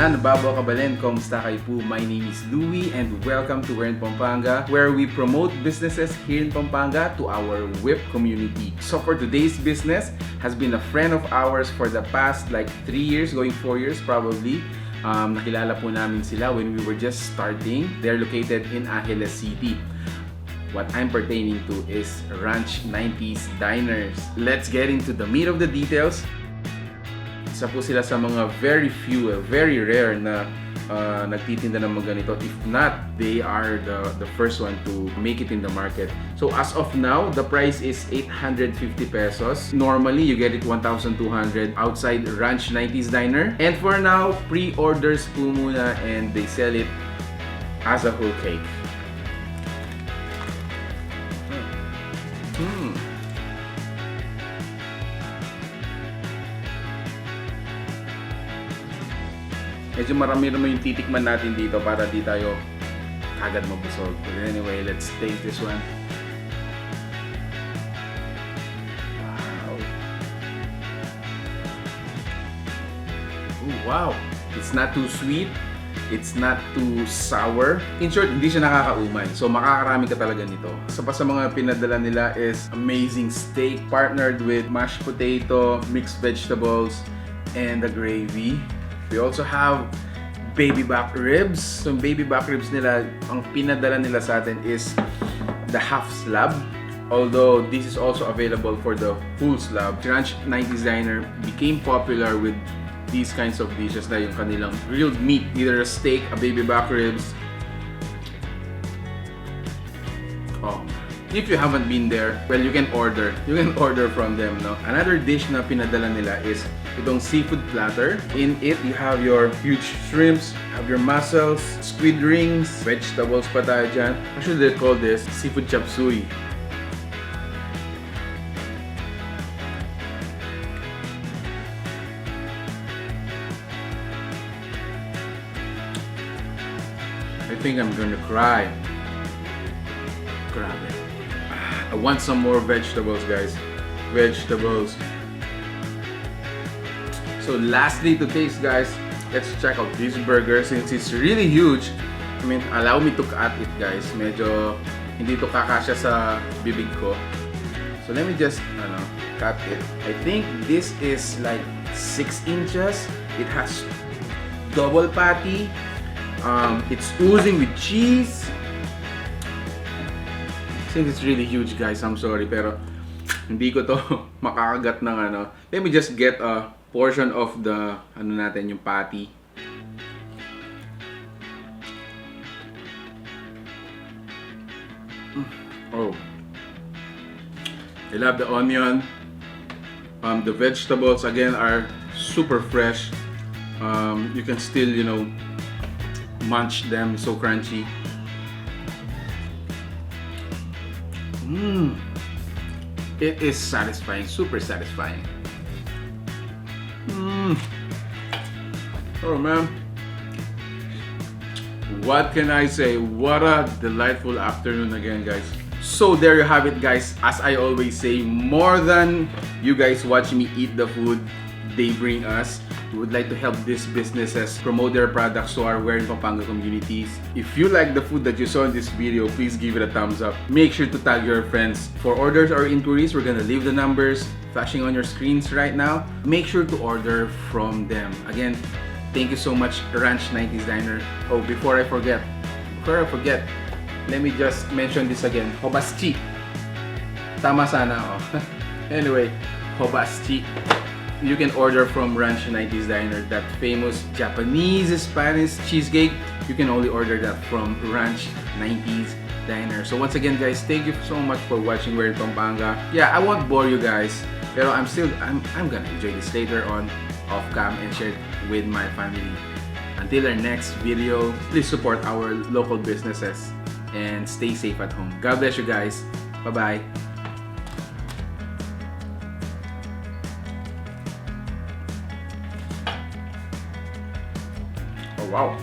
tanan, babaw kabalen, kumusta kayo po? My name is Louie and welcome to We're in Pampanga, where we promote businesses here in Pampanga to our WIP community. So for today's business, has been a friend of ours for the past like 3 years, going 4 years probably. Nakilala po namin sila when we were just starting. They're located in Angeles City. What I'm pertaining to is Ranch 90's Diners. Let's get into the meat of the details. Isa po sila sa mga very few, very rare na nagtitinda ng mga ganito. If not, they are the first one to make it in the market. So as of now, the price is 850 pesos. Normally, you get it 1,200 outside Ranch 90's Diner. And for now, pre-orders po muna and they sell it as a whole cake. Medyo marami naman yung titikman natin dito para di tayo agad mabusog. But anyway, let's taste this one. Wow. Ooh, wow! It's not too sweet. It's not too sour. In short, hindi siya nakakaumay. So makakarami ka talaga nito. Isa pa sa mga pinadala nila is amazing steak partnered with mashed potato, mixed vegetables, and the gravy. We also have baby back ribs. So baby back ribs nila, ang pinadala nila sa atin is the half slab. Although this is also available for the full slab. Ranch 90's Diner became popular with these kinds of dishes na yung kanilang grilled meat, either a steak, a baby back ribs. Oh, if you haven't been there, well, you can order from them, no? Another dish na pinadala nila is itong seafood platter. In it, you have your huge shrimps, have your mussels, squid rings, vegetables pa tayo dyan. Actually, they call this seafood chop suey. I think I'm gonna cry. Grabe. I want some more vegetables, guys. Vegetables. So lastly to taste, guys, let's check out this burger since it's really huge. I mean, allow me to cut it, guys. Medyo hindi to kakasya sa bibig ko. So let me just cut it. I think this is like 6 inches. It has double patty. It's oozing with cheese. Since it's really huge, guys, I'm sorry, pero hindi ko to makakagat ng ano. Let me just get a portion of the natin, yung patty. Oh, I love the onion. The vegetables again are super fresh. You can still, munch them. So crunchy. It is satisfying, super satisfying. Oh man, what can I say? What a delightful afternoon again, guys. So there you have it, guys. As I always say, more than you guys watch me eat the food they bring us, we would like to help these businesses promote their products to our We're in Pampanga communities. If you like the food that you saw in this video, please give it a thumbs up. Make sure to tag your friends. For orders or inquiries, we're gonna leave the numbers flashing on your screens right now. Make sure to order from them. Again, thank you so much, Ranch 90's Diner. Oh, before I forget, let me just mention this again. HOBASCHEE. Tama sana ako. Anyway, HOBASCHEE. You can order from Ranch 90's Diner, that famous Japanese Spanish cheesecake. You can only order that from Ranch 90's Diner. So once again, guys, thank you so much for watching We're in Pampanga. Yeah, I won't bore you guys, pero I'm gonna enjoy this later on off cam and share it with my family. Until our next video, please support our local businesses and stay safe at home. God bless you guys. Bye-bye. Oh wow.